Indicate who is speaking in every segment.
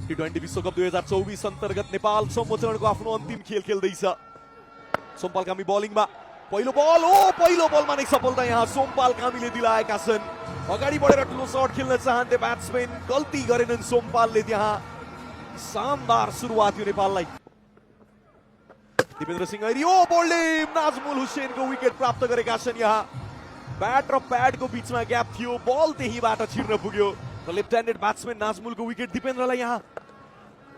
Speaker 1: T20 विश्वकप 2024 अन्तर्गत नेपाल सम्मोचरणको आफ्नो अन्तिम खेल खेल्दैछ। सोमपाल कामी बलिङमा पहिलो बलमा नै सफलता यहाँ सोमपाल कामीले दिलाएका छन्। अगाडि बढेर ठुलो शट खेल्न चाहन्थे ब्याट्सम्यान, गल्ती गरेनन् सोमपालले। त्यहाँ शानदार सुरुवात यो नेपाललाई। दिपेन्द्र सिंह ऐरी बोल्डे नाजमुल हुसैनको विकेट प्राप्त गरेका छन्। यहाँ ब्याट र प्याडको बीचमा ग्याप थियो, बल त्यहीबाट छिर्न पुग्यो र लेफ्ट ह्यान्डेड ब्याट्सम्यान नाजमुलको विकेट दिपेन्द्रलाई। यहाँ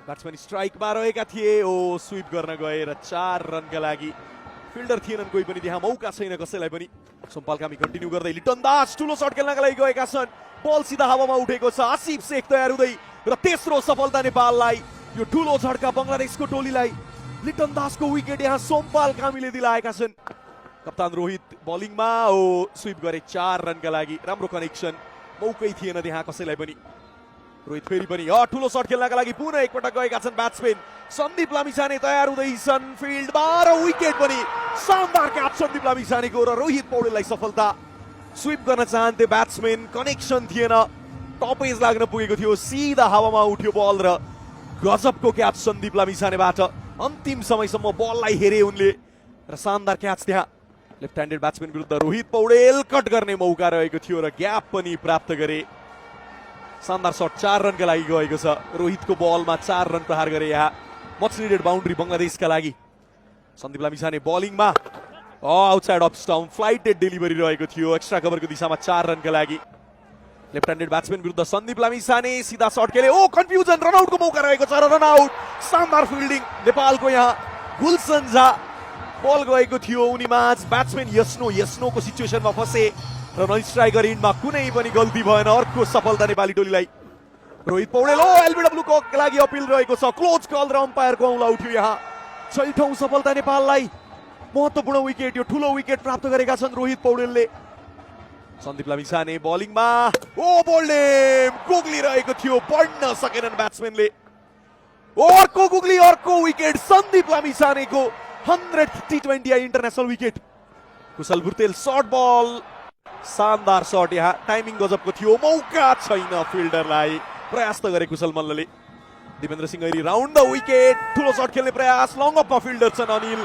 Speaker 1: ब्याट्सम्यान स्ट्राइकमा रहेका थिए, स्विप गर्न गए र 4 रनका लागि फिल्डर थिएनन् कोही पनि, त्यहाँ मौका छैन कसैलाई पनि। सोमपाल कामी कन्टिन्यू गर्दै लिटन दास ठुलो शट खेल्नका लागि गएका छन्। बल सिधा हावामा उठेको छ, आसिफ शेख तयार हुँदै र तेस्रो सफलता नेपाललाई। यो ठुलो झड्का बङ्गलादेशको टोलीलाई। लिटन दासको विकेट यहाँ सोमपाल कामीले दिलाएका छन्। कप्तान रोहित बलिङमा स्विप गरे 4 रनका लागि। राम्रो कनेक्सन, मौकै थिएन त्यहाँ कसैलाई पनि। रोहित फेरि पनि ठुलो शट खेल्नका लागि पुनः एकपटक गएका छन् ब्याट्सम्यान। सन्दीप लामिछाने तयार हुँदैछन् फिल्डमा र विकेट पनि। शानदार क्याच सन्दीप लामिछानेको र रोहित पौडेललाई सफलता। स्विप गर्न चाहन्थे ब्याट्सम्यान, कनेक्सन थिएन, टप एज लाग्न पुगेको थियो, सिधा हावामा उठ्यो बल र गजबको क्याच सन्दीप लामिछानेबाट। अन्तिम समयसम्म बललाई हेरे उनले र शानदार क्याच त्यहाँ। लेफ्ट ह्यान्डेड ब्याट्सम्यान विरुद्ध रोहित पौडेल कट गर्ने मौका रहेको थियो र ग्याप पनि प्राप्त गरे। शानदार शट 4 रनका लागि गएको छ। रोहितको बलमा 4 रन प्रहार गरे यहाँ। मच निडेड बाउन्ड्री बङ्गलादेशका लागि। सन्दीप लामिछाने बलिङमा outside off stump, flighted delivery रहेको थियो एक्स्ट्रा कभरको दिशामा 4 रनका लागि। लेफ्ट ह्यान्डेड ब्याट्सम्यान विरुद्ध सन्दीप लामिछाने सिधा शट खेले, कन्फ्युजन, रनआउटको मौका रहेको छ र रनआउट। शानदार फिल्डिङ नेपालको यहाँ। गुलसन झा बल गएको थियो उनीमाझ, ब्याट्सम्यान यस्नोको सिचुएसनमा फसे र नन स्ट्राइकर इन्डमा कुनै पनि गल्ती भएन। अर्को सफलता नेपाली टोलीलाई। रोहित पौडेल एलबिडब्ल्यूको लागि अपिल रहेको छ, क्लोज कल र अम्पायरको औँला उठ्यो यहाँ। 6औं सफलता नेपाललाई। महत्त्वपूर्ण विकेट, यो ठुलो विकेट प्राप्त गरेका छन् रोहित पौडेलले। सन्दीप लामिछाने बलिङमा बोल्डे गुगली रहेको थियो, पढ्न सकेनन् ब्याट्सम्यानले। अर्को गुगली, अर्को विकेट सन्दीप लामिछानेको 100th T20 international wicket. Kushal Bhurtel short ball, शानदार शट यहाँ। टाइमिङ गजबको थियो, मौका छैन फिल्डरलाई। प्रयास त गरे कुशल मल्लले। Dipendra Singh Airee round the wicket, ठुलो शट खेल्ने प्रयास, लङ अफमा फिल्डर छन् अनिल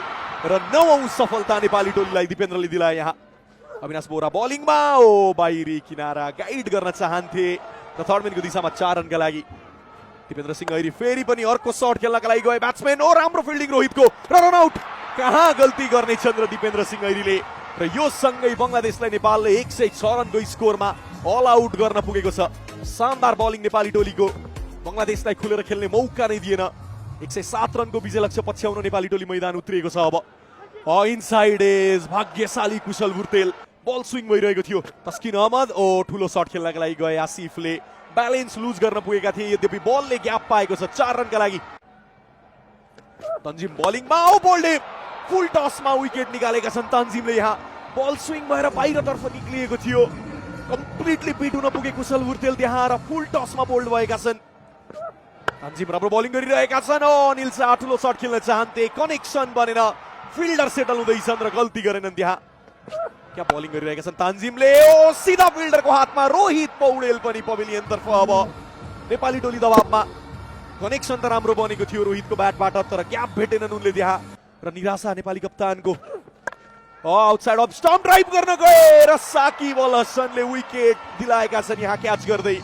Speaker 1: र 9औं सफलता नेपाली टोलीलाई दिपेन्द्रले दिलाए यहाँ। अविनाश बोरा बलिङमा बाहिरी किनारा गाइड गर्न चाहन्थे र थर्ड म्यानको दिशामा 4 रनका लागि। दिपेन्द्र सिंह ऐरी फेरि पनि अर्को शट खेल्नका लागि गए ब्याट्सम्यान। राम्रो फिल्डिङ रोहितको र रनआउट। कहाँ गल्ती गर्नेछन् र दिपेन्द्र सिंह ऐरीले र यो सँगै बङ्गलादेशलाई नेपालले 106 रनको स्कोरमा अल आउट गर्न पुगेको छ। शानदार बलिङ नेपाली टोलीको। बङ्गलादेशलाई खुलेर खेल्ने मौका नै दिएन। 107 रनको विजय लक्ष्य पछ्याउन नेपाली टोली मैदान उत्रिएको छ। अब इनसाइड एज, भाग्यशाली कुशल भुर्तेल। बल स्विङ भइरहेको थियो। तस्किन अहमद ठुलो शट खेल्नका लागि गए आसिफले, ब्यालेन्स लुज गर्न पुगेका थिए, यद्यपि बलले ग्याप पाएको छ 4 रनका लागि। तन्जिम बलिङमा बोल्डे फुल टसमा विकेट निकालेका छन् तन्जिमले। यहाँ बल स्विङ भएर बाहिरतर्फ निक्लिएको थियो, कम्प्लिटली पिट हुन पुगे कुशल भुर्तेल त्यहाँ र फुल टसमा बोल्ड भएका छन्। तन्जिम राम्रो बलिङ गरिरहेका छन्। अनिल शाह ठुलो शट खेल्न चाहन्थे, कनेक्सन बनेन, फिल्डर सेटल हुँदैछन् र गल्ती गरेनन् त्यहाँ। क्या बलिङ गरिरहेका छन् तान्जिमले, सिधा फिल्डरको हातमा। रोहित पौडेल पनि पवेलियन तर्फ। अब नेपाली टोली दबावमा। कनेक्सन त राम्रो बनेको थियो रोहितको ब्याटबाट, तर ग्याप भेटेनन् उनले त्यहाँ र निराशा नेपाली कप्तानको। आउटसाइड अफ स्टम्प ड्राइभ गर्न गए र साकिब अल हसनले विकेट दिलाएका छन् यहाँ क्याच गर्दै।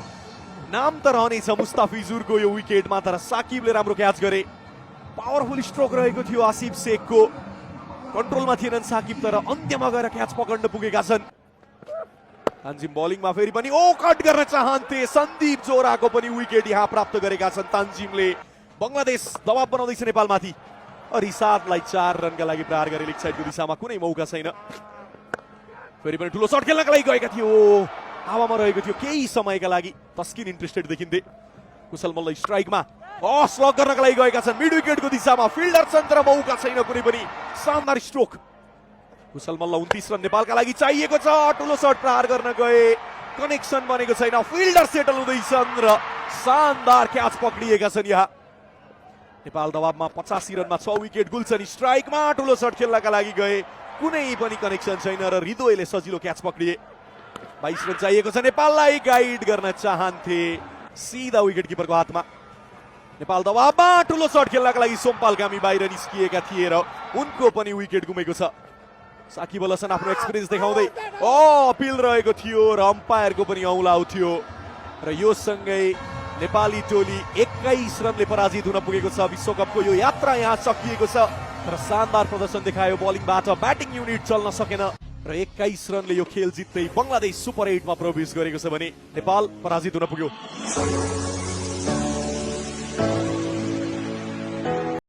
Speaker 1: नाम त रहनेछ मुस्ताफिजुरको यो विकेटमा, तर साकिबले राम्रो क्याच गरे। पावरफुल स्ट्रोक रहेको थियो आसिफ शेखको। कन्ट्रोलमा थिएनन् साकिब, तर अन्त्यमा गएर क्याच पकड्न पुगेका छन्। तान्जिम बलिङमा फेरि पनि कट गर्न चाहन्थे, सन्दीप जोराको पनि विकेट यहाँ प्राप्त गरेका छन् तान्जिमले। बङ्गलादेश दबाव बनाउँदैछ नेपालमाथि। रिसादलाई 4 रनका लागि प्रहार गरे लेग साइडको दिशामा, कुनै मौका छैन। फेरि पनि ठुलो शट खेल्नका लागि गएका थियो, हावामा रहेको थियो केही समयका लागि। तस्किन इन्ट्रेस्टेड देखिन्थे। कुशल मल्ल स्ट्राइकमा स्लग गर्नका लागि गएका छन् मिड विकेटको दिशामा, फिल्डर छन् तर मौका छैन कुनै पनि। शानदार स्ट्रोक। कुशल मल्ल 29 रन नेपालका लागि चाहिएको छ। ठुलो शट प्रहार गर्न गए, कनेक्सन बनेको छैन, फिल्डर सेटल हुँदैछन् र शानदार क्याच पक्रिएका छन् यहाँ। नेपाल दबावमा 85 रनमा 6 विकेट। गुलसन स्ट्राइकमा ठुलो शट खेल्नका लागि गए, कुनै पनि कनेक्सन छैन र हृदयले सजिलो क्याच पक्रिए। 22 रन चाहिएको छ नेपाललाई, गाइड गर्न चाहन्थे, सिधा विकेट किपरको हातमा। नेपाल दबावमा ठुलो शट खेल्नका लागि सोमपाल कामी बाहिर निस्किएका थिए र उनको पनि विकेट गुमेको छ। साकिब अल हसन आफ्नो एक्सपिरियन्स देखाउँदै अपिल रहेको थियो र अम्पायरको पनि औलाउ थियो र यो सँगै नेपाली टोली 21 रनले पराजित हुन पुगेको छ। विश्वकपको यो यात्रा यहाँ सकिएको छ र शानदार प्रदर्शन देखायो बलिङबाट, ब्याटिङ युनिट चल्न सकेन र 21 रनले यो खेल जित्दै बङ्गलादेश सुपर 8 मा प्रवेश गरेको छ भने नेपाल पराजित हुन पुग्यो।